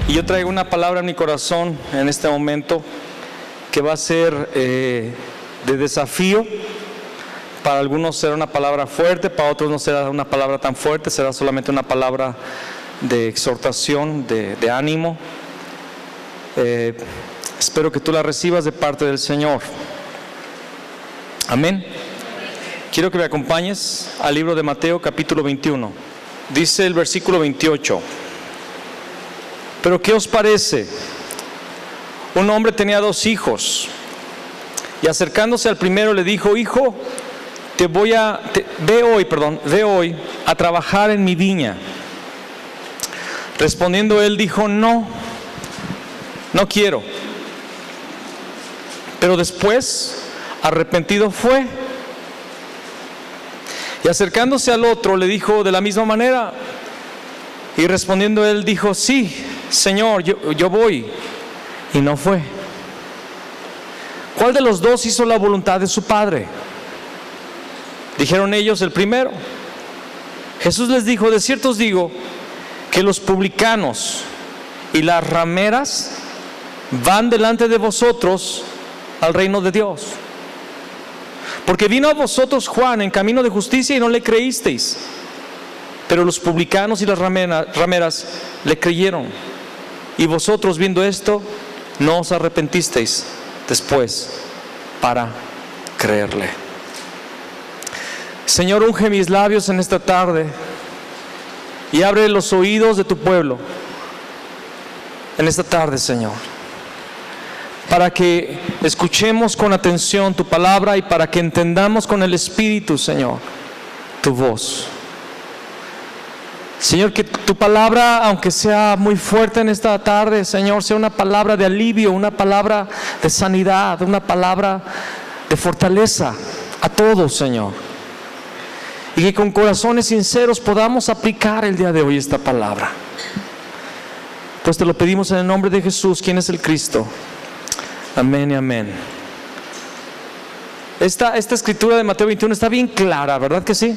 Y yo traigo una palabra en mi corazón en este momento que va a ser de desafío. Para algunos será una palabra fuerte, para otros no será una palabra tan fuerte, será solamente una palabra de exhortación, de ánimo. Espero que tú la recibas de parte del Señor. Amén. Quiero que me acompañes al libro de Mateo capítulo 21. Dice el versículo 28. Pero ¿qué os parece? Un hombre tenía 2 hijos, y acercándose al primero le dijo: Hijo, ve hoy a trabajar en mi viña. Respondiendo él dijo: No quiero. Pero después, arrepentido fue. Y acercándose al otro le dijo de la misma manera. Y respondiendo él dijo: Sí, Señor, yo voy. Y no fue. ¿Cuál de los 2 hizo la voluntad de su padre? Dijeron ellos: el primero. Jesús les dijo: de cierto os digo que los publicanos y las rameras van delante de vosotros al reino de Dios. Porque vino a vosotros Juan en camino de justicia y no le creísteis, pero los publicanos y las rameras le creyeron. Y vosotros, viendo esto, no os arrepentisteis después para creerle. Señor, unge mis labios en esta tarde y abre los oídos de tu pueblo en esta tarde, Señor, para que escuchemos con atención tu palabra y para que entendamos con el Espíritu, Señor, tu voz. Señor, que tu palabra, aunque sea muy fuerte en esta tarde, Señor, sea una palabra de alivio, una palabra de sanidad, una palabra de fortaleza a todos, Señor. Y que con corazones sinceros podamos aplicar el día de hoy esta palabra. Pues te lo pedimos en el nombre de Jesús, quien es el Cristo. Amén y amén. Esta escritura de Mateo 21 está bien clara, ¿verdad que sí?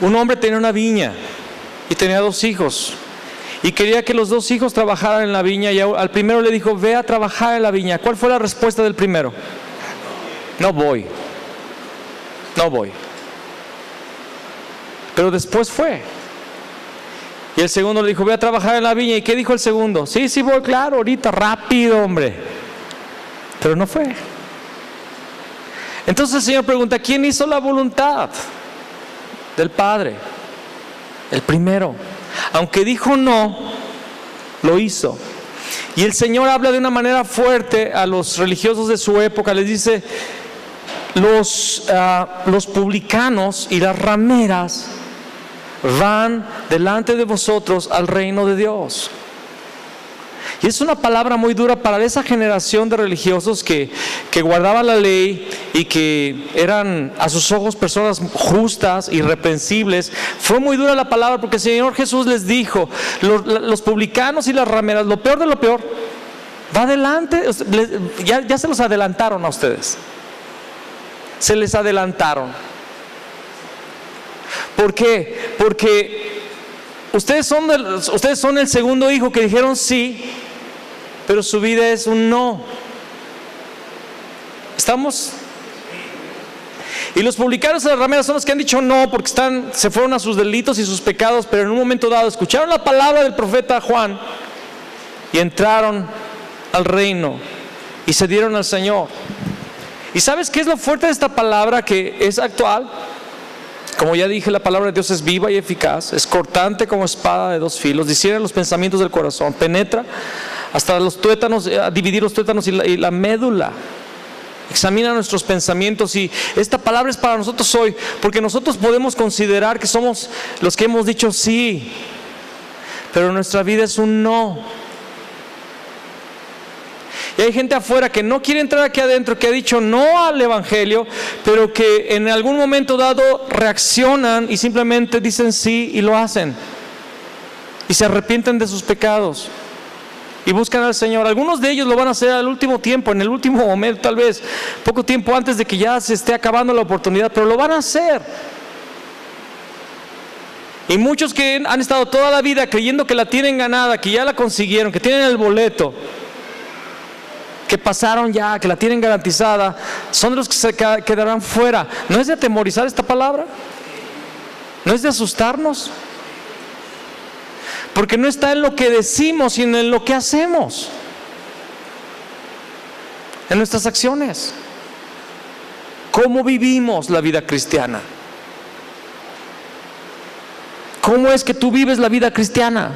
Un hombre tenía una viña y tenía 2 hijos y quería que los 2 hijos trabajaran en la viña, y al primero le dijo: ve a trabajar en la viña. ¿Cuál fue la respuesta del primero? No voy. Pero después fue. Y el segundo le dijo: ve a trabajar en la viña. ¿Y qué dijo el segundo? Sí voy, claro, ahorita, rápido, hombre. Pero no fue. Entonces el Señor pregunta: ¿quién hizo la voluntad del Padre? El primero. Aunque dijo no, lo hizo. Y el Señor habla de una manera fuerte a los religiosos de su época. Les dice: los publicanos y las rameras van delante de vosotros al reino de Dios. Y es una palabra muy dura para esa generación de religiosos que guardaban la ley y que eran a sus ojos personas justas, irreprensibles. Fue muy dura la palabra porque el Señor Jesús les dijo: los publicanos y las rameras, lo peor de lo peor, va adelante. Ya se los adelantaron a ustedes. Se les adelantaron. ¿Por qué? Porque ustedes son el segundo hijo que dijeron sí, pero su vida es un no. ¿Estamos? Y los publicanos y las rameras son los que han dicho no porque se fueron a sus delitos y sus pecados, pero en un momento dado escucharon la palabra del profeta Juan y entraron al reino y se dieron al Señor. ¿Y sabes qué es lo fuerte de esta palabra, que es actual? Como ya dije, la palabra de Dios es viva y eficaz, es cortante como espada de 2 filos, discierne los pensamientos del corazón, penetra hasta los tuétanos, a dividir los tuétanos y la médula, Examina nuestros pensamientos. Y esta palabra es para nosotros hoy, porque nosotros podemos considerar que somos los que hemos dicho sí, pero nuestra vida es un no. Y hay gente afuera que no quiere entrar aquí adentro, que ha dicho no al evangelio, pero que en algún momento dado reaccionan y simplemente dicen sí y lo hacen, y se arrepienten de sus pecados y buscan al Señor. Algunos de ellos lo van a hacer al último tiempo, en el último momento, tal vez poco tiempo antes de que ya se esté acabando la oportunidad, pero lo van a hacer. Y muchos que han estado toda la vida creyendo que la tienen ganada, que ya la consiguieron, que tienen el boleto, que pasaron ya, que la tienen garantizada, son los que se quedarán fuera. ¿No es de atemorizar esta palabra? ¿No es de asustarnos? Porque no está en lo que decimos, sino en lo que hacemos, en nuestras acciones. ¿Cómo vivimos la vida cristiana? ¿Cómo es que tú vives la vida cristiana?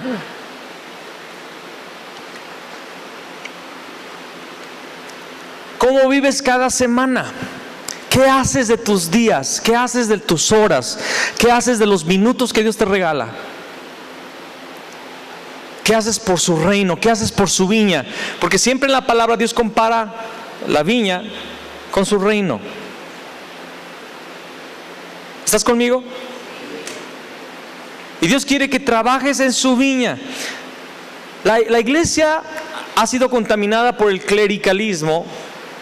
¿Cómo vives cada semana? ¿Qué haces de tus días? ¿Qué haces de tus horas? ¿Qué haces de los minutos que Dios te regala? ¿Qué haces por su reino? ¿Qué haces por su viña? Porque siempre en la palabra Dios compara la viña con su reino. ¿Estás conmigo? Y Dios quiere que trabajes en su viña. La iglesia ha sido contaminada por el clericalismo,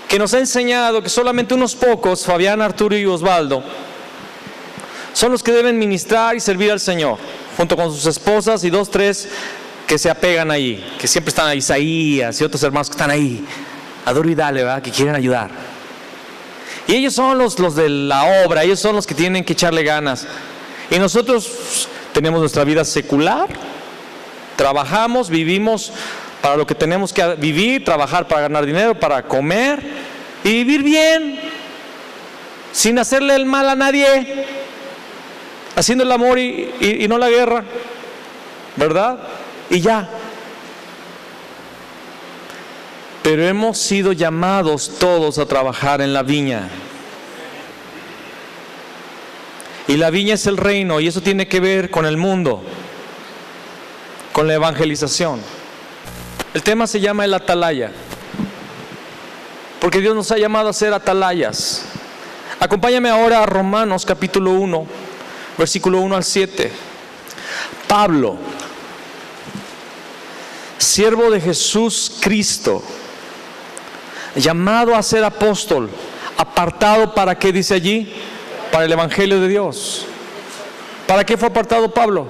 que nos ha enseñado que solamente unos pocos, Fabián, Arturo y Osvaldo, son los que deben ministrar y servir al Señor, junto con sus esposas y 2, 3 que se apegan ahí, que siempre están ahí, Isaías y otros hermanos que están ahí, a duro y dale, ¿verdad? Que quieren ayudar. Y ellos son los de la obra, ellos son los que tienen que echarle ganas. Y nosotros tenemos nuestra vida secular, trabajamos, vivimos para lo que tenemos que vivir, trabajar para ganar dinero, para comer y vivir bien, sin hacerle el mal a nadie, haciendo el amor y no la guerra, ¿verdad? Y ya. Pero hemos sido llamados todos a trabajar en la viña. Y la viña es el reino, y eso tiene que ver con el mundo, con la evangelización. El tema se llama el atalaya, porque Dios nos ha llamado a ser atalayas. Acompáñame ahora a Romanos capítulo 1, versículo 1 al 7. Pablo, siervo de Jesús Cristo, llamado a ser apóstol, apartado para qué dice allí, para el evangelio de Dios. ¿Para qué fue apartado Pablo?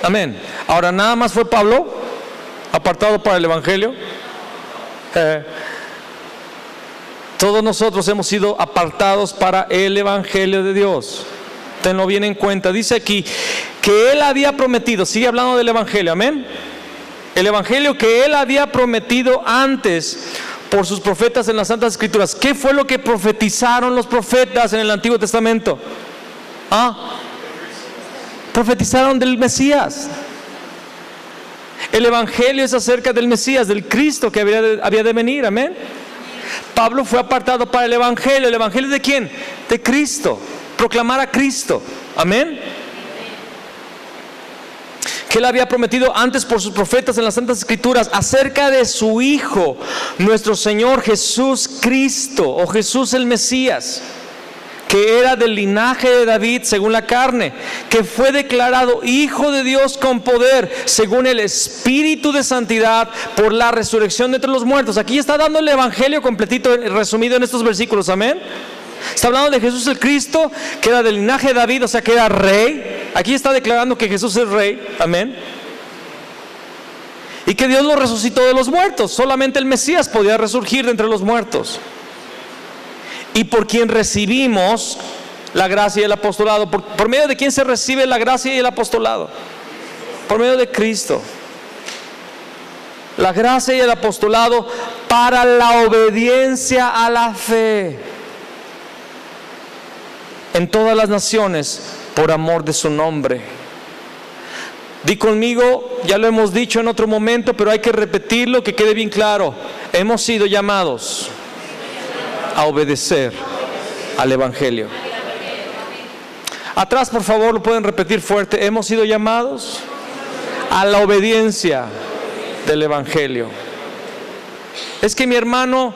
Amén. Ahora, nada más fue Pablo apartado para el evangelio. Todos nosotros hemos sido apartados para el evangelio de Dios. Tenlo bien en cuenta. Dice aquí que Él había prometido, sigue hablando del evangelio, amén. El evangelio que Él había prometido antes por sus profetas en las Santas Escrituras. ¿Qué fue lo que profetizaron los profetas en el Antiguo Testamento? Profetizaron del Mesías. El evangelio es acerca del Mesías, del Cristo que había de venir, amén. Pablo fue apartado para el evangelio. ¿El evangelio de quién? De Cristo. Proclamar a Cristo, amén. Que Él había prometido antes por sus profetas en las Santas Escrituras acerca de su Hijo, nuestro Señor Jesús Cristo, o Jesús el Mesías, que era del linaje de David según la carne, que fue declarado Hijo de Dios con poder según el Espíritu de santidad por la resurrección de entre los muertos. Aquí está dando el evangelio completito, resumido en estos versículos, amén. Está hablando de Jesús el Cristo, que era del linaje de David, o sea que era rey. Aquí está declarando que Jesús es rey, amén. Y que Dios lo resucitó de los muertos. Solamente el Mesías podía resurgir de entre los muertos. Y por quien recibimos la gracia y el apostolado. ¿Por medio de quién se recibe la gracia y el apostolado? Por medio de Cristo. La gracia y el apostolado para la obediencia a la fe en todas las naciones por amor de su nombre. Di conmigo, ya lo hemos dicho en otro momento, pero hay que repetirlo, que quede bien claro. Hemos sido llamados a obedecer al Evangelio. Atrás, por favor, lo pueden repetir fuerte. Hemos sido llamados a la obediencia del Evangelio. Es que, mi hermano,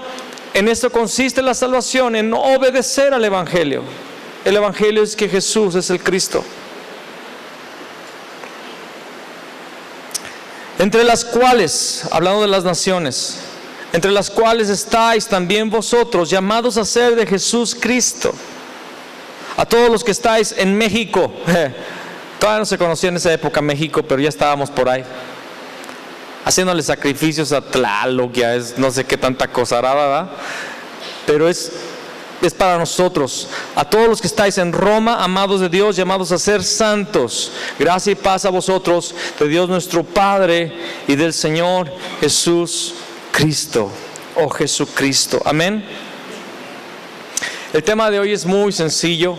en esto consiste la salvación, en no obedecer al Evangelio. El Evangelio es que Jesús es el Cristo. Entre las cuales, hablando de las naciones, entre las cuales estáis también vosotros, llamados a ser de Jesús Cristo. A todos los que estáis en México, todavía no se conocía en esa época México, pero ya estábamos por ahí, haciéndole sacrificios a Tlaloc, ya es no sé qué tanta cosa hará, ¿verdad? Pero es para nosotros. A todos los que estáis en Roma, amados de Dios, llamados a ser santos, gracia y paz a vosotros, de Dios nuestro Padre y del Señor Jesús Cristo, o Jesucristo. Amén. El tema de hoy es muy sencillo.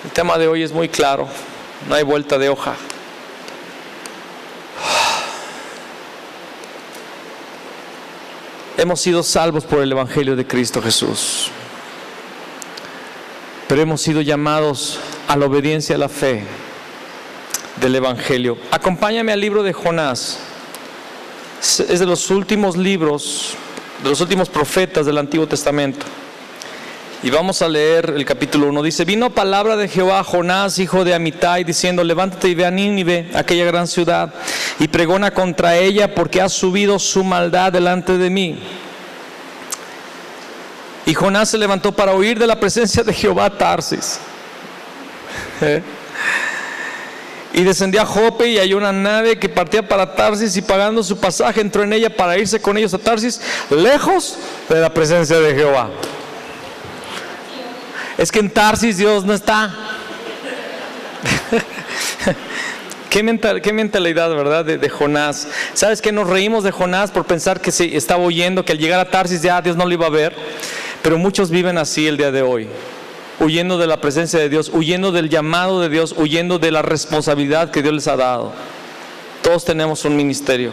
El tema de hoy es muy claro. No hay vuelta de hoja. Hemos sido salvos por el Evangelio de Cristo Jesús, pero hemos sido llamados a la obediencia a la fe del Evangelio. Acompáñame al libro de Jonás. Es de los últimos libros, de los últimos profetas del Antiguo Testamento. Y vamos a leer el capítulo 1. Dice: vino palabra de Jehová a Jonás, hijo de Amitai, diciendo: levántate y ve a Nínive, aquella gran ciudad, y pregona contra ella, porque ha subido su maldad delante de mí. Y Jonás se levantó para huir de la presencia de Jehová a Tarsis. Y descendió a Jope y halló una nave que partía para Tarsis, y pagando su pasaje entró en ella para irse con ellos a Tarsis, lejos de la presencia de Jehová. Es que en Tarsis Dios no está. ¿Qué mentalidad, verdad, de Jonás? ¿Sabes qué? Nos reímos de Jonás por pensar que se estaba huyendo, que al llegar a Tarsis ya Dios no lo iba a ver. Pero muchos viven así el día de hoy, huyendo de la presencia de Dios, huyendo del llamado de Dios, huyendo de la responsabilidad que Dios les ha dado. Todos tenemos un ministerio,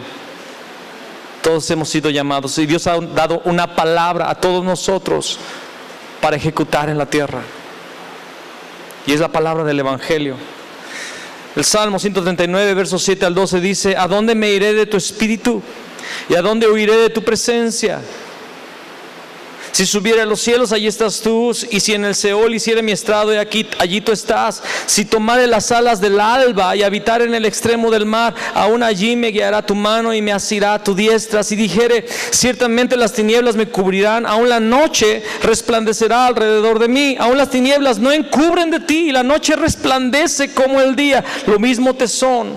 todos hemos sido llamados, y Dios ha dado una palabra a todos nosotros para ejecutar en la tierra, y es la palabra del Evangelio. El Salmo 139, versos 7 al 12 dice: ¿a dónde me iré de tu espíritu? ¿Y a dónde huiré de tu presencia? Si subiera a los cielos, allí estás tú, y si en el Seol hiciera mi estrado, allí tú estás. Si tomare las alas del alba y habitar en el extremo del mar, aún allí me guiará tu mano y me asirá tu diestra. Si dijere: ciertamente las tinieblas me cubrirán, aún la noche resplandecerá alrededor de mí. Aún las tinieblas no encubren de ti, y la noche resplandece como el día. Lo mismo te son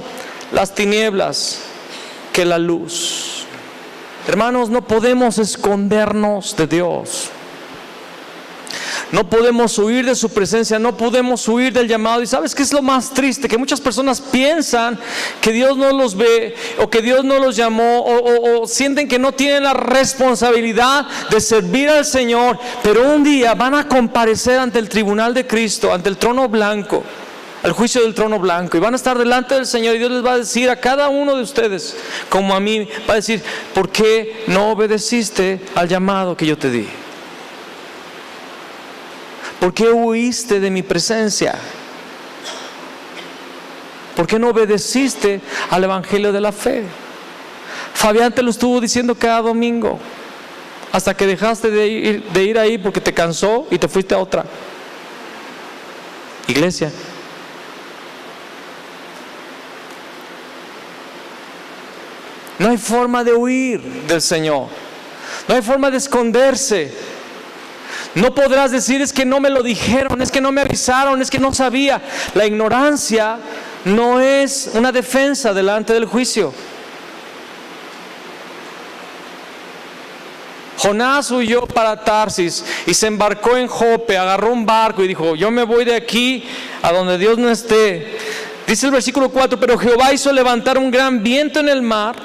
las tinieblas que la luz. Hermanos, no podemos escondernos de Dios. No podemos huir de su presencia, no podemos huir del llamado. ¿Y sabes qué es lo más triste? Que muchas personas piensan que Dios no los ve, o que Dios no los llamó, o sienten que no tienen la responsabilidad de servir al Señor, pero un día van a comparecer ante el tribunal de Cristo, ante el trono blanco, al juicio del trono blanco, y van a estar delante del Señor, y Dios les va a decir a cada uno de ustedes, como a mí, va a decir: ¿por qué no obedeciste al llamado que yo te di? ¿Por qué huiste de mi presencia? ¿Por qué no obedeciste al Evangelio de la fe? Fabián te lo estuvo diciendo cada domingo, hasta que dejaste de ir ahí porque te cansó y te fuiste a otra iglesia. No hay forma de huir del Señor. No hay forma de esconderse. No podrás decir: es que no me lo dijeron, es que no me avisaron, es que no sabía. La ignorancia no es una defensa delante del juicio. Jonás huyó para Tarsis y se embarcó en Jope, agarró un barco y dijo: yo me voy de aquí a donde Dios no esté. Dice el versículo 4: pero Jehová hizo levantar un gran viento en el mar,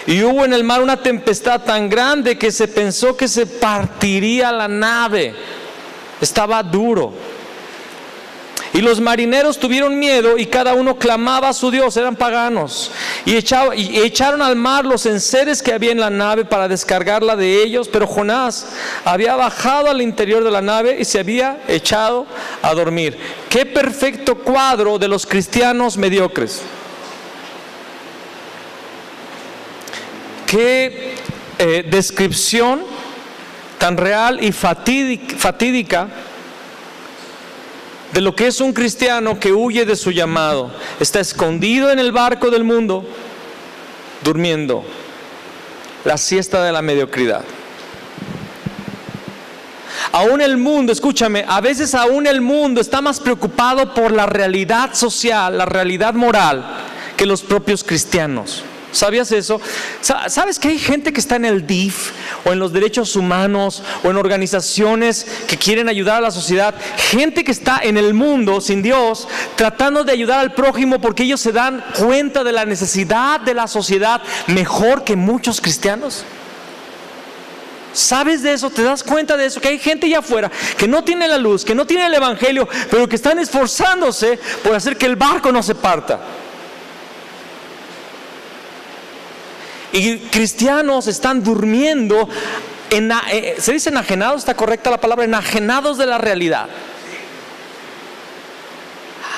y hubo en el mar una tempestad tan grande que se pensó que se partiría la nave. Estaba duro. Y Y los marineros tuvieron miedo y cada uno clamaba a su Dios, eran paganos. Y echaron al mar los enseres que había en la nave para descargarla de ellos, pero Jonás había bajado al interior de la nave y se había echado a dormir. Qué perfecto cuadro de los cristianos mediocres. Qué descripción tan real y fatídica de lo que es un cristiano que huye de su llamado. Está escondido en el barco del mundo, durmiendo la siesta de la mediocridad. Aún el mundo, escúchame, a veces aún el mundo está más preocupado por la realidad social, la realidad moral, que los propios cristianos. ¿Sabías eso? ¿Sabes que hay gente que está en el DIF o en los derechos humanos o en organizaciones que quieren ayudar a la sociedad? Gente que está en el mundo sin Dios tratando de ayudar al prójimo porque ellos se dan cuenta de la necesidad de la sociedad mejor que muchos cristianos. ¿Sabes de eso? ¿Te das cuenta de eso? Que hay gente allá afuera que no tiene la luz, que no tiene el evangelio, pero que están esforzándose por hacer que el barco no se parta. Y cristianos están durmiendo, se dice enajenados, ¿está correcta la palabra? Enajenados de la realidad,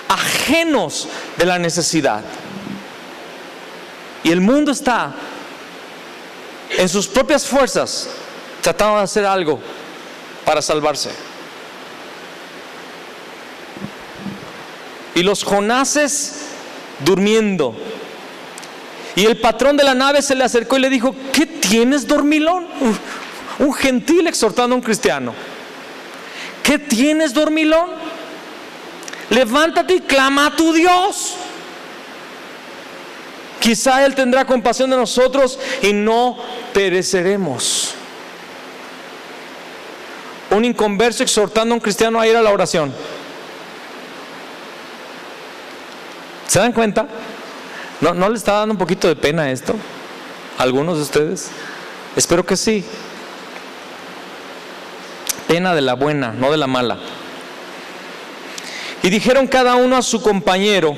ajenos de la necesidad. Y el mundo está en sus propias fuerzas tratando de hacer algo para salvarse. Y los Jonases durmiendo. Y el patrón de la nave se le acercó y le dijo: ¿qué tienes, dormilón? Un gentil exhortando a un cristiano. ¿Qué tienes, dormilón? Levántate y clama a tu Dios. Quizá Él tendrá compasión de nosotros y no pereceremos. Un inconverso exhortando a un cristiano a ir a la oración. ¿Se dan cuenta? ¿No le está dando un poquito de pena esto a algunos de ustedes? Espero que sí. Pena de la buena, no de la mala. Y dijeron cada uno a su compañero: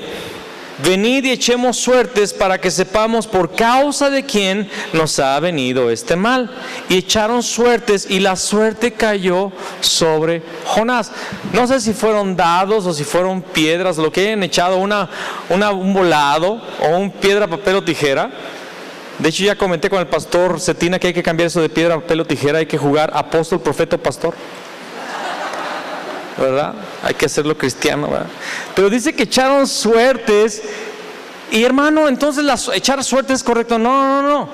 venid y echemos suertes para que sepamos por causa de quién nos ha venido este mal. Y echaron suertes y la suerte cayó sobre Jonás. No sé si fueron dados o si fueron piedras, lo que hayan echado, un volado o un piedra, papel o tijera. De hecho ya comenté con el pastor Cetina que hay que cambiar eso de piedra, papel o tijera. Hay que jugar apóstol, profeta o pastor, ¿verdad? Hay que hacerlo cristiano, ¿verdad? Pero dice que echaron suertes. Y hermano, entonces echar suertes es correcto. No.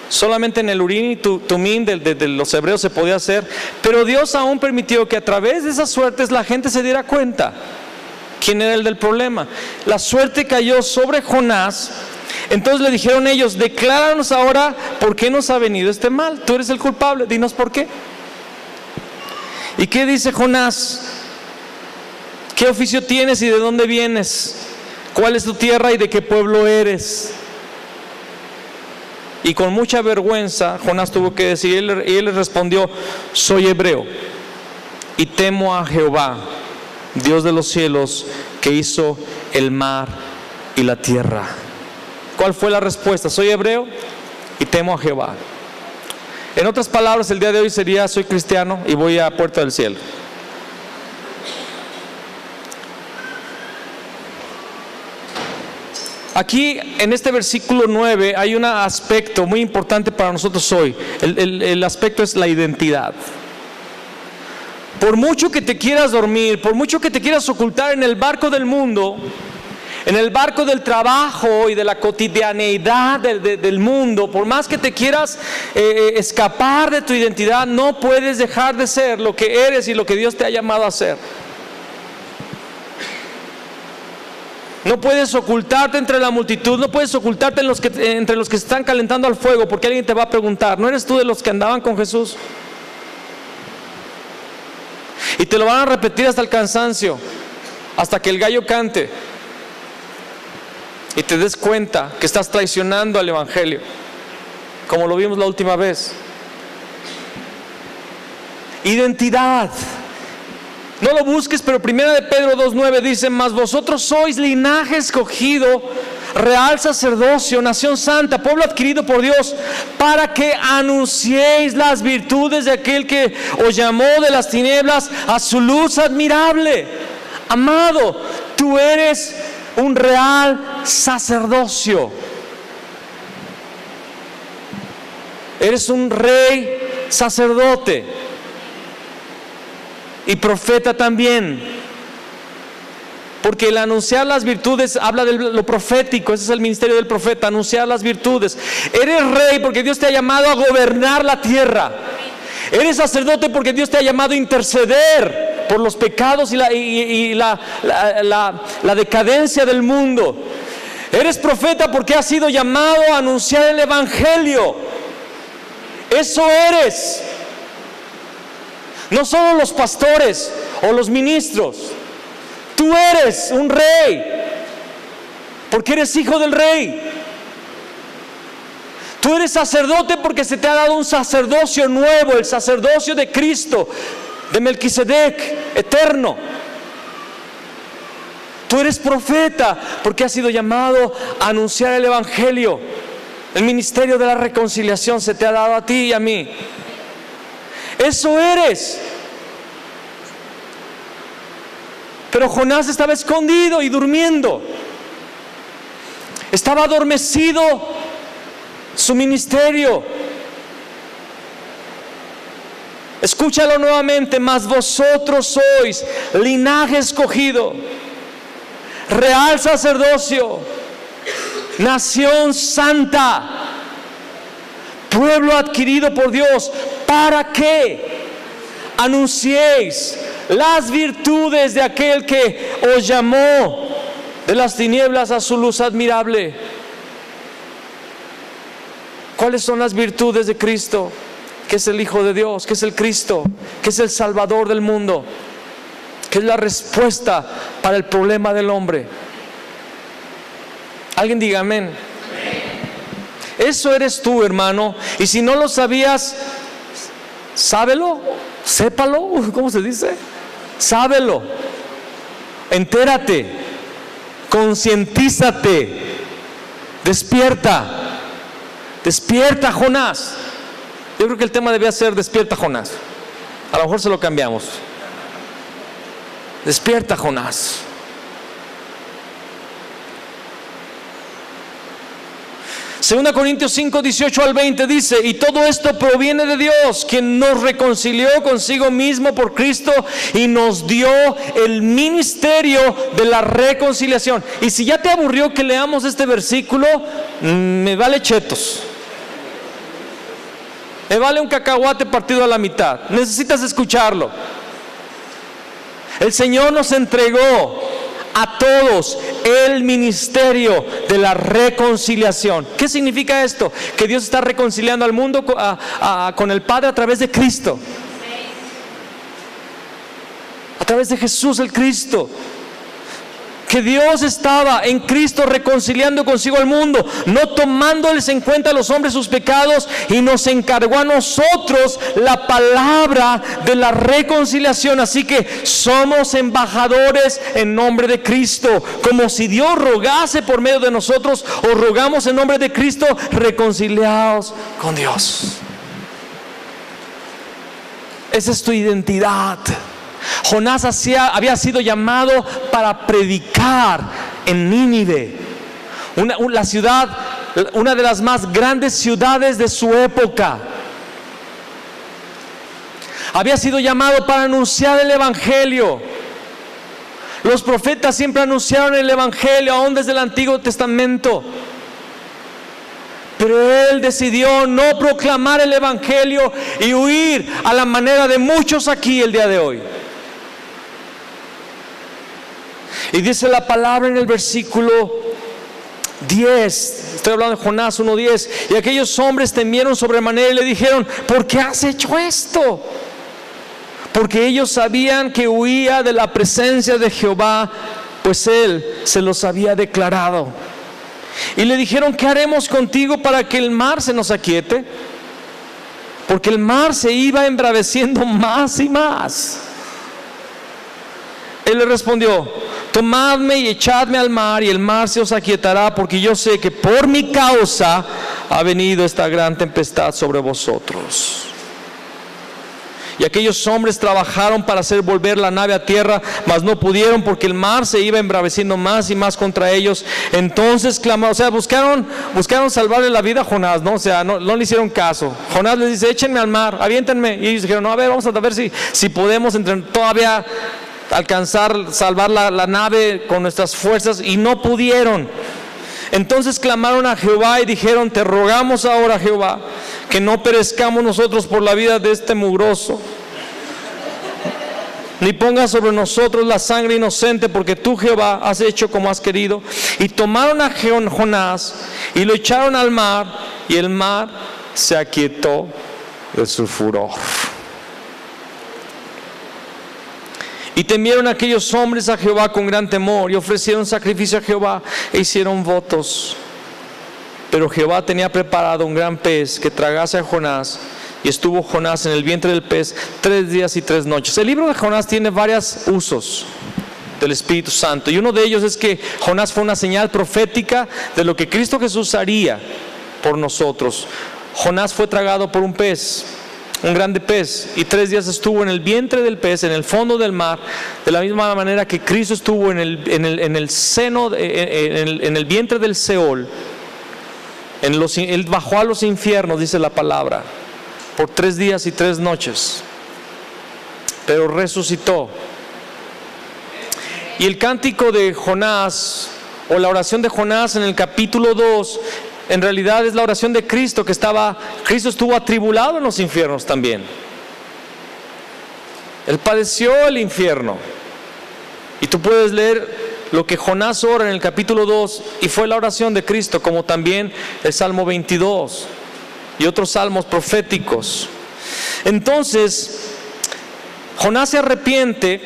Solamente en el Urim y Tumim de los hebreos se podía hacer. Pero Dios aún permitió que a través de esas suertes la gente se diera cuenta quién era el del problema. La suerte cayó sobre Jonás. Entonces le dijeron ellos: decláranos ahora por qué nos ha venido este mal. Tú eres el culpable, dinos por qué. ¿Y qué dice Jonás? ¿Qué oficio tienes y de dónde vienes? ¿Cuál es tu tierra y de qué pueblo eres? Y con mucha vergüenza Jonás tuvo que decir, y él les respondió: soy hebreo y temo a Jehová, Dios de los cielos, que hizo el mar y la tierra. ¿Cuál fue la respuesta? Soy hebreo y temo a Jehová. En otras palabras, el día de hoy sería: soy cristiano y voy a Puerta del Cielo. Aquí en este versículo 9 hay un aspecto muy importante para nosotros hoy. El aspecto es la identidad. Por mucho que te quieras dormir, por mucho que te quieras ocultar en el barco del mundo, en el barco del trabajo y de la cotidianeidad del mundo, por más que te quieras escapar de tu identidad, no puedes dejar de ser lo que eres y lo que Dios te ha llamado a ser. No puedes ocultarte entre la multitud, no puedes ocultarte entre los que se están calentando al fuego, porque alguien te va a preguntar: ¿no eres tú de los que andaban con Jesús? Y te lo van a repetir hasta el cansancio, hasta que el gallo cante y te des cuenta que estás traicionando al evangelio, como lo vimos la última vez. Identidad. No lo busques, pero 1 de Pedro 2:9 dice: mas vosotros sois linaje escogido, real sacerdocio, nación santa, pueblo adquirido por Dios, para que anunciéis las virtudes de aquel que os llamó de las tinieblas a su luz admirable. Amado, tú eres un real sacerdocio. Eres un rey sacerdote y profeta también. Porque el anunciar las virtudes habla de lo profético. Ese es el ministerio del profeta, anunciar las virtudes. Eres rey porque Dios te ha llamado a gobernar la tierra. Eres sacerdote porque Dios te ha llamado a interceder por los pecados y la decadencia del mundo. Eres profeta porque has sido llamado a anunciar el evangelio. Eso eres. No solo los pastores o los ministros. Tú eres un rey, porque eres hijo del rey. Tú eres sacerdote porque se te ha dado un sacerdocio nuevo, el sacerdocio de Cristo, de Melquisedec, eterno. Tú eres profeta porque has sido llamado a anunciar el evangelio. El ministerio de la reconciliación se te ha dado a ti y a mí. Eso eres. Pero Jonás estaba escondido y durmiendo. Estaba adormecido su ministerio. Escúchalo nuevamente: mas vosotros sois linaje escogido, real sacerdocio, nación santa, pueblo adquirido por Dios, para que anunciéis las virtudes de aquel que os llamó de las tinieblas a su luz admirable. ¿Cuáles son las virtudes de Cristo? Que es el Hijo de Dios, que es el Cristo, que es el Salvador del mundo, que es la respuesta para el problema del hombre. Alguien diga amén. Eso eres tú, hermano. Y si no lo sabías, sábelo, sépalo, ¿cómo se dice? Sábelo, entérate, concientízate, despierta, Jonás. Yo creo que el tema debía ser despierta, Jonás. A lo mejor se lo cambiamos. Despierta, Jonás. 2 Corintios 5, 18 al 20 dice: y todo esto proviene de Dios, quien nos reconcilió consigo mismo por Cristo y nos dio el ministerio de la reconciliación. Y si ya te aburrió que leamos este versículo, me vale chetos, me vale un cacahuate partido a la mitad. Necesitas escucharlo. El Señor nos entregó a todos el ministerio de la reconciliación. ¿Qué significa esto? Que Dios está reconciliando al mundo con el Padre a través de Cristo, a través de Jesús el Cristo. Que Dios estaba en Cristo reconciliando consigo al mundo, no tomándoles en cuenta a los hombres sus pecados, y nos encargó a nosotros la palabra de la reconciliación. Así que somos embajadores en nombre de Cristo, como si Dios rogase por medio de nosotros. Os rogamos en nombre de Cristo, reconciliaos con Dios. Esa es tu identidad. Jonás había sido llamado para predicar en Nínive, la ciudad, una de las más grandes ciudades de su época. Había sido llamado para anunciar el evangelio. Los profetas siempre anunciaron el evangelio, aún desde el Antiguo Testamento. Pero él decidió no proclamar el evangelio y huir a la manera de muchos aquí el día de hoy. Y dice la palabra en el versículo 10, estoy hablando de Jonás 1:10: y aquellos hombres temieron sobremanera y le dijeron: ¿por qué has hecho esto? Porque ellos sabían que huía de la presencia de Jehová, pues él se los había declarado. Y le dijeron: ¿qué haremos contigo para que el mar se nos aquiete? Porque el mar se iba embraveciendo más y más. Él le respondió: tomadme y echadme al mar, y el mar se os aquietará, porque yo sé que por mi causa ha venido esta gran tempestad sobre vosotros. Y aquellos hombres trabajaron para hacer volver la nave a tierra, mas no pudieron, porque el mar se iba embraveciendo más y más contra ellos. Entonces clamaron, o sea, buscaron salvarle la vida a Jonás, ¿no? O sea, no le hicieron caso. Jonás les dice: échenme al mar, aviéntenme. Y ellos dijeron: no, a ver, vamos a ver si podemos todavía alcanzar, salvar la nave con nuestras fuerzas. Y no pudieron. Entonces clamaron a Jehová y dijeron: te rogamos ahora, Jehová, que no perezcamos nosotros por la vida de este mugroso, ni pongas sobre nosotros la sangre inocente, porque tú, Jehová, has hecho como has querido. Y tomaron a Jonás y lo echaron al mar, y el mar se aquietó de su furor. Y temieron aquellos hombres a Jehová con gran temor, y ofrecieron sacrificio a Jehová e hicieron votos. Pero Jehová tenía preparado un gran pez que tragase a Jonás, y estuvo Jonás en el vientre del pez 3 días y 3 noches. El libro de Jonás tiene varios usos del Espíritu Santo, y uno de ellos es que Jonás fue una señal profética de lo que Cristo Jesús haría por nosotros. Jonás fue tragado por un pez, un grande pez, y 3 días estuvo en el vientre del pez, en el fondo del mar, de la misma manera que Cristo estuvo en el seno, en el vientre del Seol. Él bajó a los infiernos, dice la palabra, por 3 días y 3 noches, pero resucitó. Y el cántico de Jonás, o la oración de Jonás en el capítulo 2, en realidad es la oración de Cristo, Cristo estuvo atribulado en los infiernos también. Él padeció el infierno. Y tú puedes leer lo que Jonás ora en el capítulo 2, y fue la oración de Cristo, como también el Salmo 22 y otros salmos proféticos. Entonces, Jonás se arrepiente,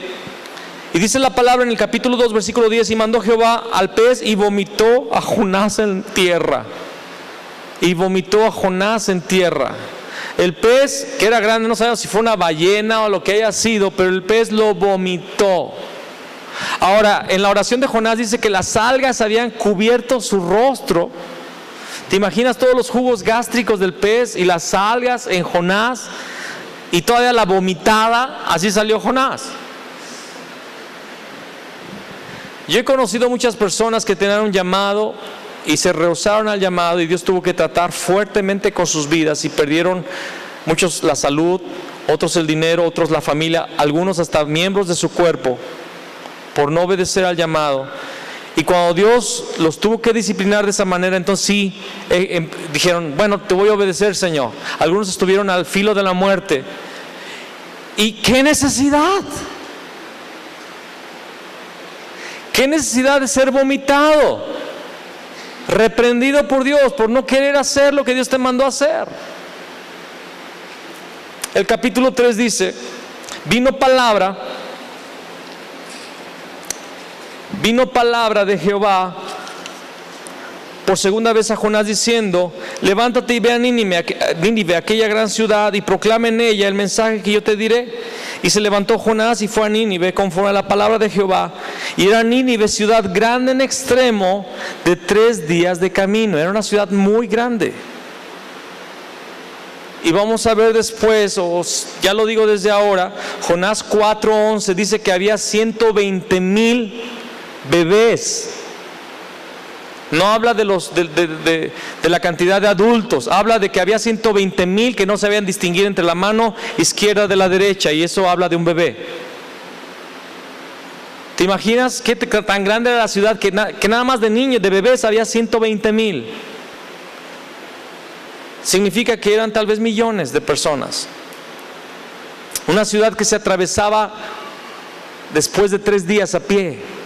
y dice la palabra en el capítulo 2, versículo 10: y mandó Jehová al pez, y vomitó a Jonás en tierra. Y vomitó a Jonás en tierra. El pez, que era grande, no sabemos si fue una ballena o lo que haya sido, pero el pez lo vomitó. Ahora, en la oración de Jonás dice que las algas habían cubierto su rostro. ¿Te imaginas todos los jugos gástricos del pez y las algas en Jonás? Y todavía la vomitada, así salió Jonás. Yo he conocido muchas personas que tenían un llamado y se rehusaron al llamado, y Dios tuvo que tratar fuertemente con sus vidas, y perdieron muchos la salud, otros el dinero, otros la familia, algunos hasta miembros de su cuerpo, por no obedecer al llamado. Y cuando Dios los tuvo que disciplinar de esa manera, entonces sí, dijeron: bueno, te voy a obedecer, Señor. Algunos estuvieron al filo de la muerte. ¿Y qué necesidad? ¿Qué necesidad de ser vomitado? Reprendido por Dios por no querer hacer lo que Dios te mandó a hacer. El capítulo 3 dice: vino palabra de Jehová por segunda vez a Jonás, diciendo: levántate y ve a Nínive, aquella gran ciudad, y proclama en ella el mensaje que yo te diré. Y se levantó Jonás y fue a Nínive conforme a la palabra de Jehová. Y era Nínive ciudad grande en extremo, de 3 días de camino. Era una ciudad muy grande. Y vamos a ver después, o ya lo digo desde ahora, Jonás 4:11 dice que había 120,000 bebés. No habla de la cantidad de adultos, habla de que había 120,000 que no sabían distinguir entre la mano izquierda de la derecha, y eso habla de un bebé. ¿Te imaginas qué tan grande era la ciudad que nada más de niños, de bebés, había 120,000? Significa que eran tal vez millones de personas. Una ciudad que se atravesaba después de 3 días a pie.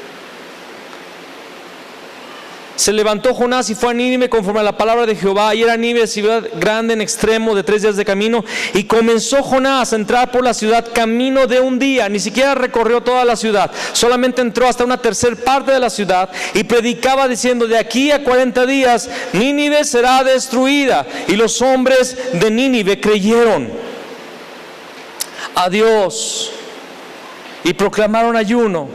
Se levantó Jonás y fue a Nínive conforme a la palabra de Jehová, y era Nínive ciudad grande en extremo, de 3 días de camino. Y comenzó Jonás a entrar por la ciudad camino de un día. Ni siquiera recorrió toda la ciudad, solamente entró hasta una tercera parte de la ciudad, y predicaba diciendo: de aquí a 40 días Nínive será destruida. Y los hombres de Nínive creyeron a Dios y proclamaron ayuno.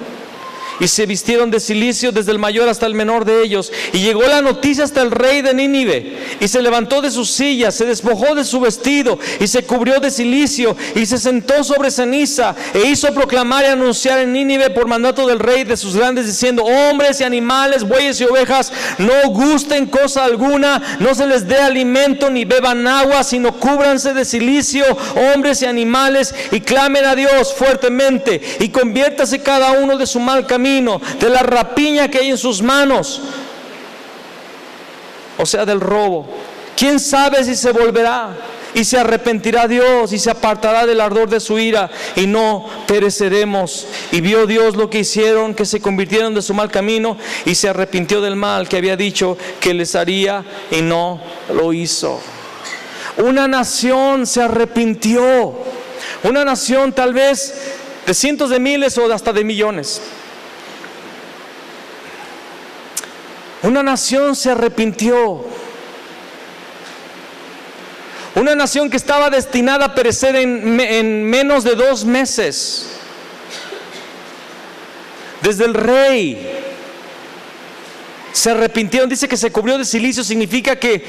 Y se vistieron de cilicio desde el mayor hasta el menor de ellos. Y llegó la noticia hasta el rey de Nínive. Y se levantó de su silla, se despojó de su vestido y se cubrió de cilicio y se sentó sobre ceniza. E hizo proclamar y anunciar en Nínive por mandato del rey de sus grandes, diciendo: hombres y animales, bueyes y ovejas, no gusten cosa alguna, no se les dé alimento ni beban agua, sino cúbranse de cilicio, hombres y animales, y clamen a Dios fuertemente, y conviértase cada uno de su mal camino, de la rapiña que hay en sus manos, o sea, del robo. ¿Quién sabe si se volverá y se arrepentirá Dios y se apartará del ardor de su ira y no pereceremos? Y vio Dios lo que hicieron, que se convirtieron de su mal camino, y se arrepintió del mal que había dicho que les haría y no lo hizo. Una nación se arrepintió, una nación tal vez de cientos de miles o hasta de millones. Una nación se arrepintió. Una nación que estaba destinada a perecer en menos de 2 meses. Desde el rey se arrepintieron. Dice que se cubrió de cilicio, significa que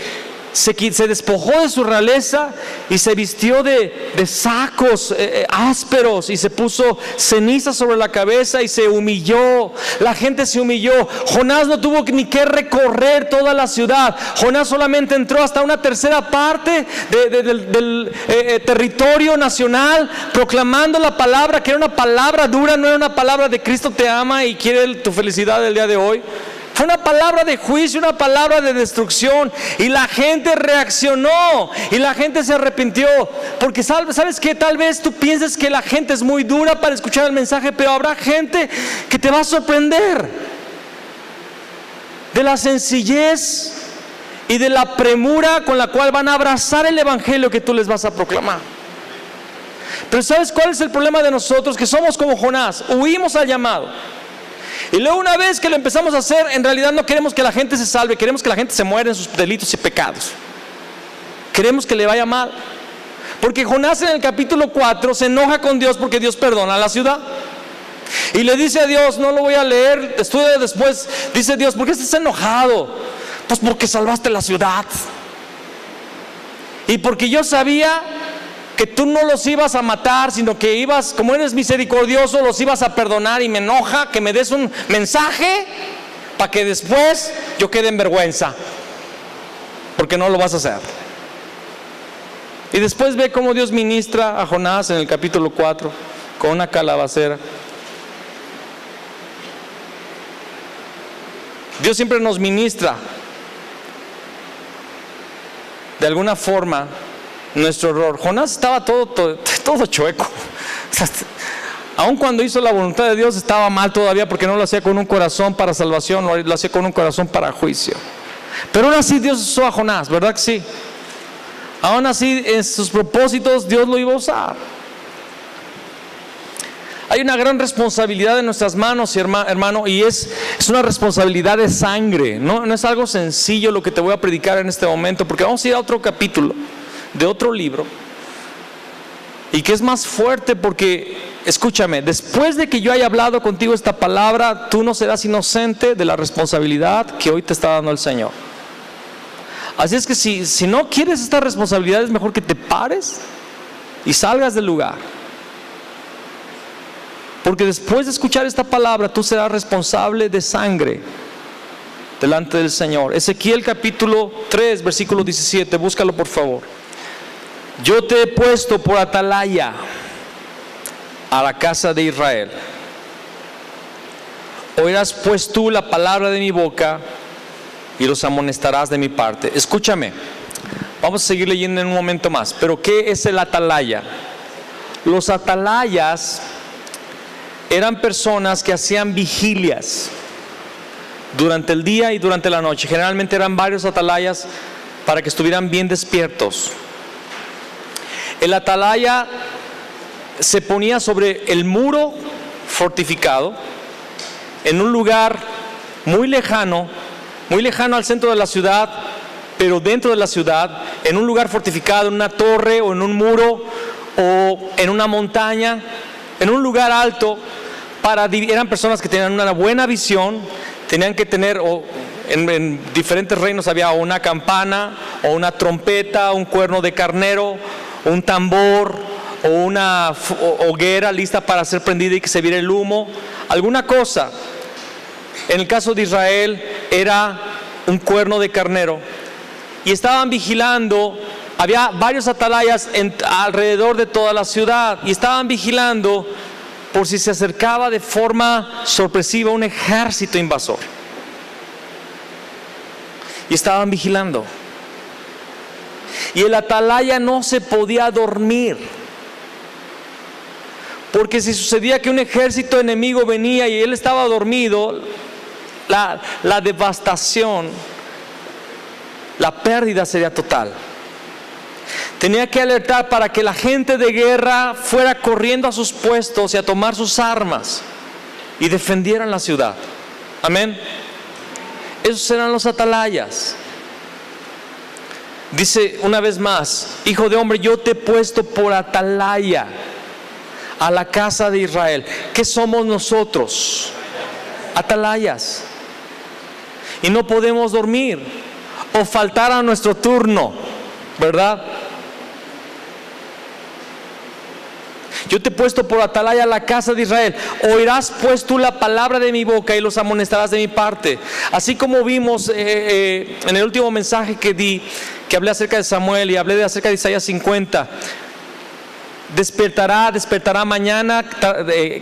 se despojó de su realeza y se vistió de sacos ásperos y se puso ceniza sobre la cabeza y se humilló. La gente se humilló. Jonás no tuvo ni que recorrer toda la ciudad. Jonás solamente entró hasta una tercera parte del territorio nacional, proclamando la palabra, que era una palabra dura, no era una palabra de Cristo te ama y quiere tu felicidad el día de hoy. Fue una palabra de juicio, una palabra de destrucción, y la gente reaccionó y la gente se arrepintió. Porque sabes que tal vez tú pienses que la gente es muy dura para escuchar el mensaje, pero habrá gente que te va a sorprender de la sencillez y de la premura con la cual van a abrazar el evangelio que tú les vas a proclamar. Pero ¿sabes cuál es el problema de nosotros? Que somos como Jonás, huimos al llamado. Y luego, una vez que lo empezamos a hacer, en realidad no queremos que la gente se salve, queremos que la gente se muera en sus delitos y pecados. Queremos que le vaya mal. Porque Jonás en el capítulo 4 se enoja con Dios porque Dios perdona a la ciudad. Y le dice a Dios, no lo voy a leer, estudia después, dice Dios: ¿por qué estás enojado? Pues porque salvaste la ciudad. Y porque yo sabía que tú no los ibas a matar, sino que ibas, como eres misericordioso, los ibas a perdonar, y me enoja que me des un mensaje para que después yo quede en vergüenza, porque no lo vas a hacer. Y después ve cómo Dios ministra a Jonás en el capítulo 4 con una calabacera. Dios siempre nos ministra de alguna forma nuestro error. Jonás estaba todo chueco. O sea, aun cuando hizo la voluntad de Dios, estaba mal todavía, porque no lo hacía con un corazón para salvación, lo hacía con un corazón para juicio. Pero aún así Dios usó a Jonás, ¿verdad que sí? Aún así, en sus propósitos Dios lo iba a usar. Hay una gran responsabilidad en nuestras manos, hermano, y es una responsabilidad de sangre. No es algo sencillo lo que te voy a predicar en este momento, porque vamos a ir a otro capítulo de otro libro, y que es más fuerte, porque escúchame, después de que yo haya hablado contigo esta palabra, tú no serás inocente de la responsabilidad que hoy te está dando el Señor. Así es que si no quieres esta responsabilidad, es mejor que te pares y salgas del lugar, porque después de escuchar esta palabra, tú serás responsable de sangre delante del Señor. Ezequiel capítulo 3 versículo 17, búscalo por favor. Yo te he puesto por atalaya a la casa de Israel. Oirás pues tú la palabra de mi boca y los amonestarás de mi parte. Escúchame, vamos a seguir leyendo en un momento más. Pero ¿qué es el atalaya? Los atalayas eran personas que hacían vigilias durante el día y durante la noche. Generalmente eran varios atalayas para que estuvieran bien despiertos. El atalaya se ponía sobre el muro fortificado en un lugar muy lejano al centro de la ciudad, pero dentro de la ciudad, en un lugar fortificado, en una torre o en un muro o en una montaña. en un lugar alto, eran personas que tenían una buena visión, tenían que tener, en diferentes reinos había una campana, o una trompeta, un cuerno de carnero, un tambor, o una hoguera lista para ser prendida y que se viera el humo, alguna cosa. En el caso de Israel era un cuerno de carnero, y estaban vigilando. Había varios atalayas alrededor de toda la ciudad, y estaban vigilando por si se acercaba de forma sorpresiva un ejército invasor. Y estaban vigilando. Y el atalaya no se podía dormir, porque si sucedía que un ejército enemigo venía y él estaba dormido, la devastación, la pérdida sería total. Tenía que alertar para que la gente de guerra fuera corriendo a sus puestos y a tomar sus armas y defendieran la ciudad. Amén. Esos eran los atalayas. Dice una vez más: hijo de hombre, yo te he puesto por atalaya a la casa de Israel. ¿Qué somos nosotros? Atalayas. Y no podemos dormir o faltar a nuestro turno, ¿verdad? Yo te he puesto por atalaya a la casa de Israel. Oirás pues tú la palabra de mi boca y los amonestarás de mi parte. Así como vimos en el último mensaje que di, que hablé acerca de Samuel y hablé acerca de Isaías 50. Despertará mañana,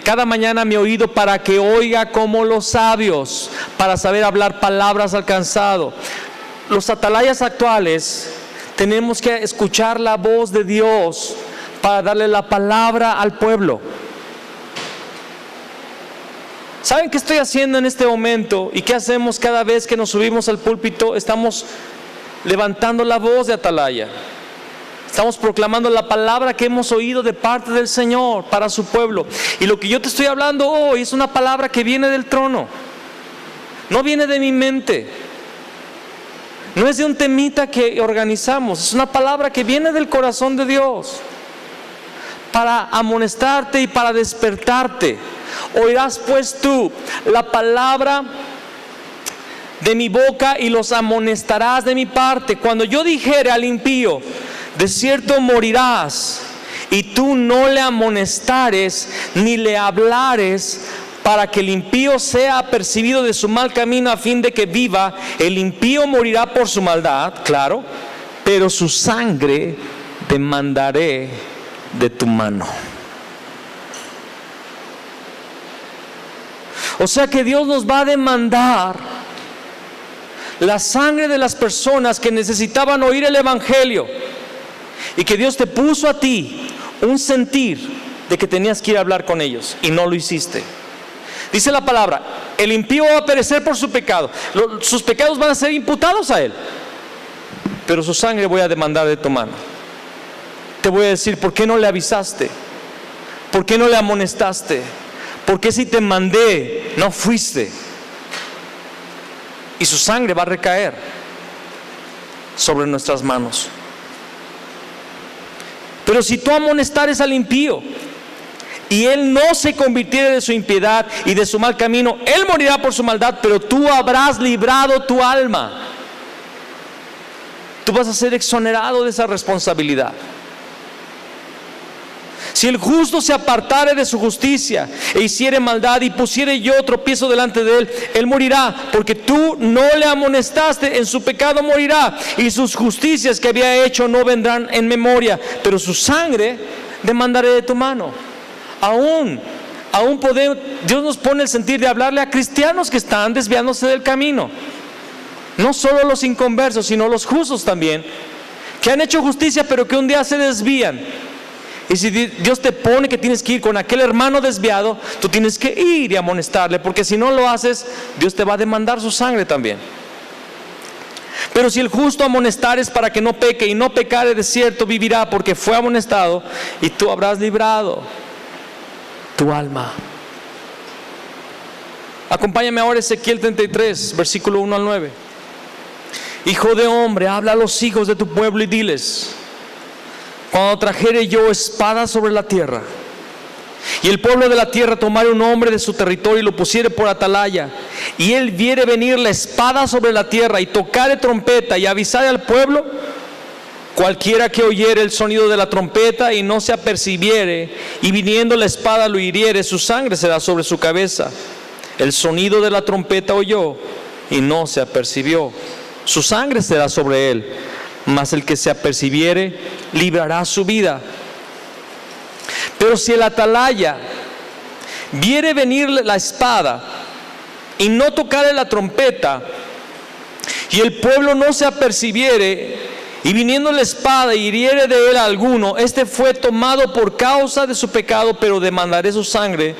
cada mañana mi oído para que oiga como los sabios, para saber hablar palabras al cansado. Los atalayas actuales tenemos que escuchar la voz de Dios para darle la palabra al pueblo. ¿Saben qué estoy haciendo en este momento? ¿Y qué hacemos cada vez que nos subimos al púlpito? Estamos levantando la voz de atalaya. Estamos proclamando la palabra que hemos oído de parte del Señor para su pueblo. Y lo que yo te estoy hablando hoy es una palabra que viene del trono. No viene de mi mente. No es de un temita que organizamos. Es una palabra que viene del corazón de Dios, para amonestarte y para despertarte. Oirás pues tú la palabra de mi boca y los amonestarás de mi parte. Cuando yo dijere al impío: de cierto morirás, y tú no le amonestares ni le hablares, para que el impío sea apercibido de su mal camino a fin de que viva. El impío morirá por su maldad, claro, pero su sangre demandaré de tu mano. O sea que Dios nos va a demandar la sangre de las personas que necesitaban oír el evangelio, y que Dios te puso a ti un sentir de que tenías que ir a hablar con ellos y no lo hiciste. Dice la palabra: el impío va a perecer por su pecado. Sus pecados van a ser imputados a él, pero su sangre voy a demandar de tu mano. Te voy a decir: ¿por qué no le avisaste? ¿Por qué no le amonestaste? ¿Por qué si te mandé no fuiste? Y su sangre va a recaer sobre nuestras manos. Pero si tú amonestares al impío y él no se convirtiere de su impiedad y de su mal camino, él morirá por su maldad, pero tú habrás librado tu alma. Tú vas a ser exonerado de esa responsabilidad. Si el justo se apartare de su justicia e hiciere maldad y pusiere yo tropiezo delante de él, él morirá, porque tú no le amonestaste, en su pecado morirá, y sus justicias que había hecho no vendrán en memoria, pero su sangre demandaré de tu mano. Aún podemos, Dios nos pone el sentir de hablarle a cristianos que están desviándose del camino. No solo los inconversos, sino los justos también, que han hecho justicia pero que un día se desvían. Y si Dios te pone que tienes que ir con aquel hermano desviado, tú tienes que ir y amonestarle, porque si no lo haces, Dios te va a demandar su sangre también. Pero si el justo amonestares para que no peque, y no pecare, de cierto vivirá, porque fue amonestado, y tú habrás librado tu alma. Acompáñame ahora a Ezequiel 33, versículo 1 al 9. Hijo de hombre, habla a los hijos de tu pueblo y diles: cuando trajere yo espada sobre la tierra, y el pueblo de la tierra tomare un hombre de su territorio y lo pusiere por atalaya, y él viere venir la espada sobre la tierra, y tocare trompeta, y avisare al pueblo, cualquiera que oyere el sonido de la trompeta y no se apercibiere, y viniendo la espada lo hiriere, su sangre será sobre su cabeza. El sonido de la trompeta oyó y no se apercibió, su sangre será sobre él, mas el que se apercibiere librará su vida. Pero si el atalaya viere venir la espada y no tocare la trompeta, y el pueblo no se apercibiere, y viniendo la espada y hiriere de él a alguno, este fue tomado por causa de su pecado, pero demandaré su sangre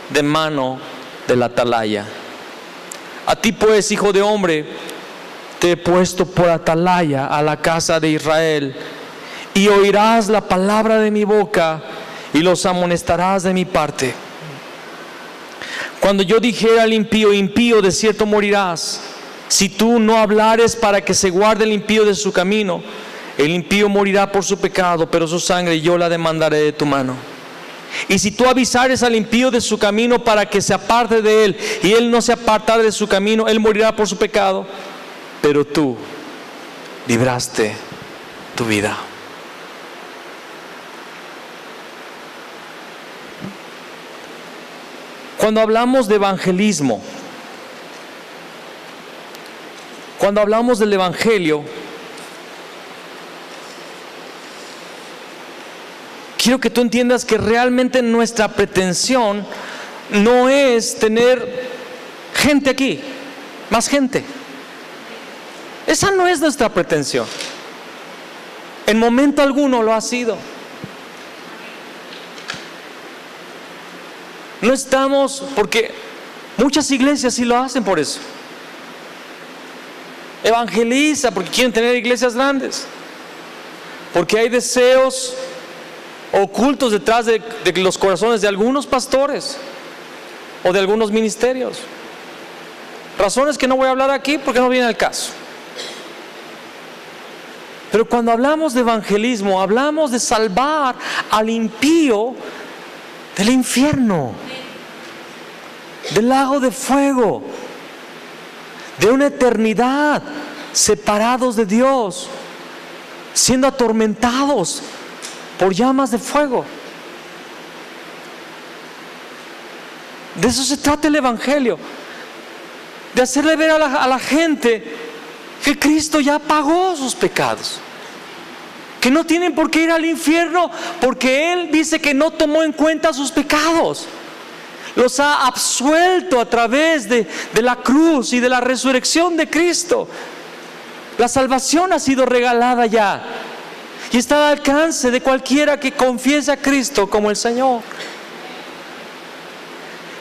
de mano del atalaya. A ti pues, hijo de hombre, te he puesto por atalaya a la casa de Israel, y oirás la palabra de mi boca, y los amonestarás de mi parte. Cuando yo dijera al impío, impío, de cierto morirás, si tú no hablares para que se guarde el impío de su camino, el impío morirá por su pecado, pero su sangre yo la demandaré de tu mano. Y si tú avisares al impío de su camino para que se aparte de él, y él no se apartare de su camino, él morirá por su pecado, pero tú libraste tu vida. Cuando hablamos de evangelismo, cuando hablamos del evangelio, quiero que tú entiendas que realmente nuestra pretensión no es tener gente aquí, más gente. Esa no es nuestra pretensión. En momento alguno lo ha sido. No estamos, porque muchas iglesias sí lo hacen por eso. Evangeliza porque quieren tener iglesias grandes, porque hay deseos ocultos detrás de los corazones de algunos pastores o de algunos ministerios. Razones que no voy a hablar aquí porque no viene al caso. Pero cuando hablamos de evangelismo, hablamos de salvar al impío del infierno, del lago de fuego, de una eternidad separados de Dios, siendo atormentados por llamas de fuego. De eso se trata el evangelio, de hacerle ver a la gente que Cristo ya pagó sus pecados, que no tienen por qué ir al infierno, porque Él dice que no tomó en cuenta sus pecados, los ha absuelto a través de la cruz y de la resurrección de Cristo. La salvación ha sido regalada ya y está al alcance de cualquiera que confiese a Cristo como el Señor.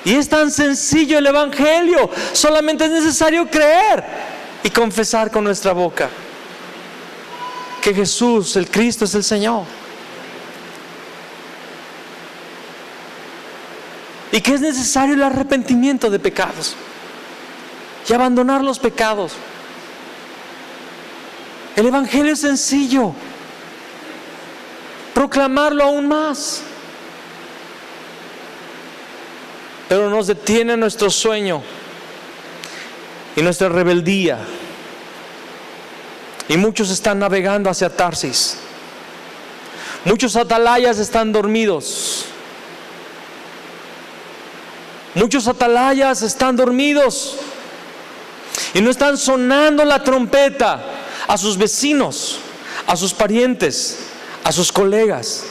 Y es tan sencillo el evangelio, solamente es necesario creer y confesar con nuestra boca que Jesús, el Cristo, es el Señor. Y que es necesario el arrepentimiento de pecados y abandonar los pecados. El evangelio es sencillo, proclamarlo aún más, pero nos detiene nuestro sueño y nuestra rebeldía. Y muchos están navegando hacia Tarsis. Muchos atalayas están dormidos. Muchos atalayas están dormidos y no están sonando la trompeta a sus vecinos, a sus parientes, a sus colegas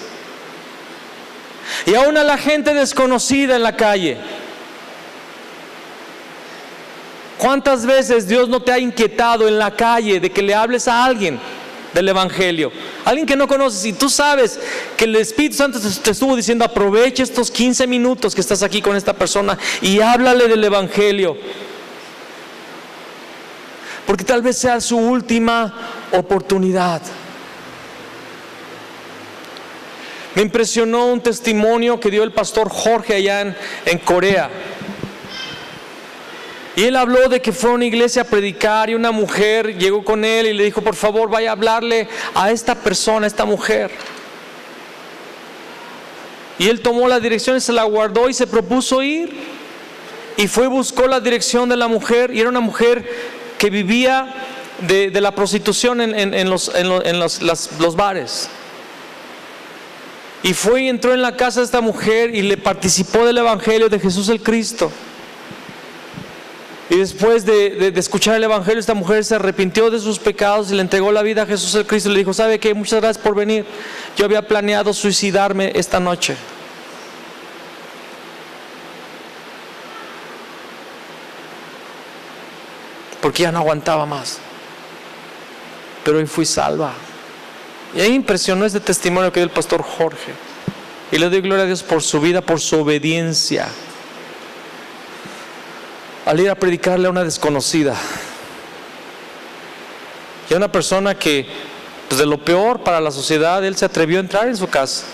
y aún a la gente desconocida en la calle. ¿Cuántas veces Dios no te ha inquietado en la calle de que le hables a alguien del evangelio? Alguien que no conoces, y tú sabes que el Espíritu Santo te estuvo diciendo: aprovecha estos 15 minutos que estás aquí con esta persona y háblale del evangelio, porque tal vez sea su última oportunidad. Me impresionó un testimonio que dio el pastor Jorge allá en Corea. Y él habló de que fue a una iglesia a predicar y una mujer llegó con él y le dijo: por favor, vaya a hablarle a esta persona, a esta mujer. Y él tomó la dirección y se la guardó y se propuso ir. Y fue y buscó la dirección de la mujer. Y era una mujer que vivía de la prostitución en los bares. Y fue y entró en la casa de esta mujer y le participó del evangelio de Jesús el Cristo. Y después de escuchar el evangelio, esta mujer se arrepintió de sus pecados y le entregó la vida a Jesús el Cristo. Y le dijo: ¿sabe qué? Muchas gracias por venir. Yo había planeado suicidarme esta noche. Porque ya no aguantaba más. Pero hoy fui salva. Y ahí impresionó este testimonio que dio el pastor Jorge. Y le doy gloria a Dios por su vida, por su obediencia. Al ir a predicarle a una desconocida. Y a una persona que, pues de lo peor para la sociedad, él se atrevió a entrar en su casa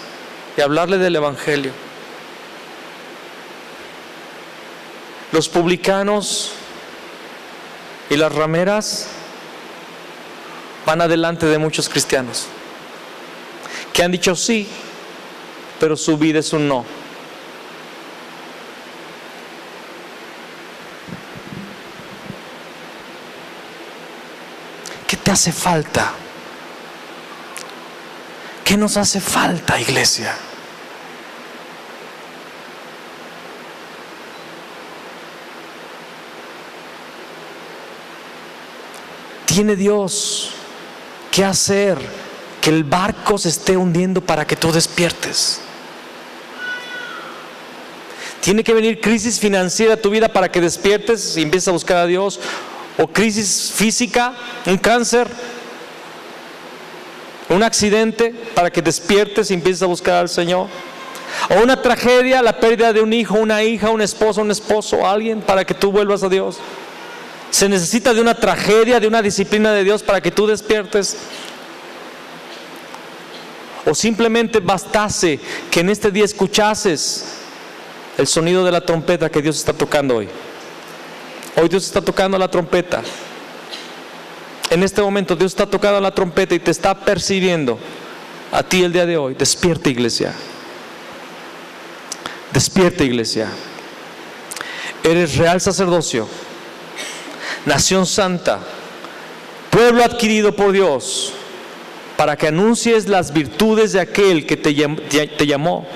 y hablarle del evangelio. Los publicanos y las rameras van adelante de muchos cristianos que han dicho sí, pero su vida es un no. ¿Qué te hace falta? ¿Qué nos hace falta, iglesia? ¿Tiene Dios que hacer que el barco se esté hundiendo para que tú despiertes? ¿Tiene que venir crisis financiera a tu vida para que despiertes y empieces a buscar a Dios? ¿O crisis física, un cáncer, un accidente para que despiertes y empieces a buscar al Señor? ¿O una tragedia, la pérdida de un hijo, una hija, un esposo, alguien, para que tú vuelvas a Dios? Se necesita de una tragedia, de una disciplina de Dios para que tú despiertes. O simplemente bastase que en este día escuchases el sonido de la trompeta que Dios está tocando hoy. Hoy Dios está tocando la trompeta. En este momento Dios está tocando la trompeta y te está percibiendo a ti el día de hoy. Despierta, iglesia. Despierta, iglesia. Eres real sacerdocio, nación santa, pueblo adquirido por Dios, para que anuncies las virtudes de aquel que te llamó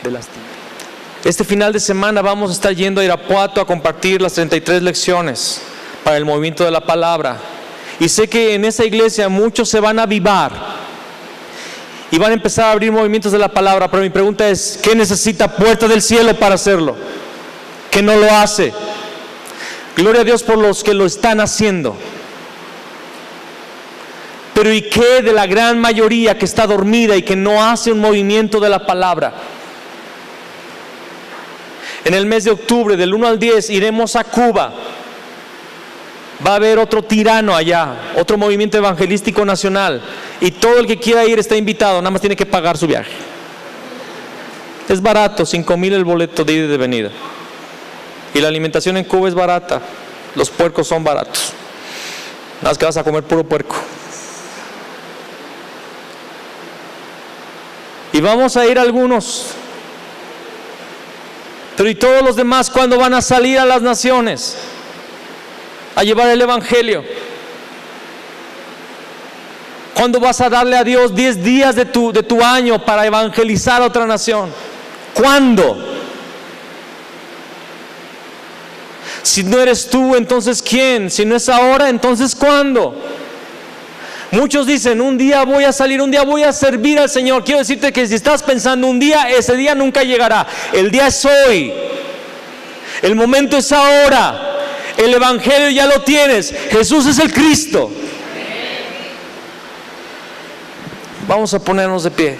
de las tinieblas. Este final de semana vamos a estar yendo a Irapuato a compartir las 33 lecciones para el movimiento de la palabra. Y sé que en esa iglesia muchos se van a avivar y van a empezar a abrir movimientos de la palabra. Pero mi pregunta es: ¿qué necesita Puerta del Cielo para hacerlo? ¿Qué no lo hace? Gloria a Dios por los que lo están haciendo. Pero ¿y qué de la gran mayoría que está dormida y que no hace un movimiento de la palabra? En el mes de octubre, del 1 al 10, iremos a Cuba. Va a haber otro tirano allá, otro movimiento evangelístico nacional. Y todo el que quiera ir está invitado, nada más tiene que pagar su viaje. Es barato, 5,000 el boleto de ida y de venida. Y la alimentación en Cuba es barata. Los puercos son baratos. Nada más que vas a comer puro puerco. Y vamos a ir algunos. Pero ¿y todos los demás cuándo van a salir a las naciones a llevar el evangelio? ¿Cuándo vas a darle a Dios 10 días de tu año para evangelizar a otra nación? ¿Cuándo? Si no eres tú, entonces ¿quién? Si no es ahora, entonces ¿cuándo? Muchos dicen: un día voy a salir, un día voy a servir al Señor. Quiero decirte que si estás pensando un día, ese día nunca llegará. El día es hoy. El momento es ahora. El evangelio ya lo tienes. Jesús es el Cristo. Vamos a ponernos de pie.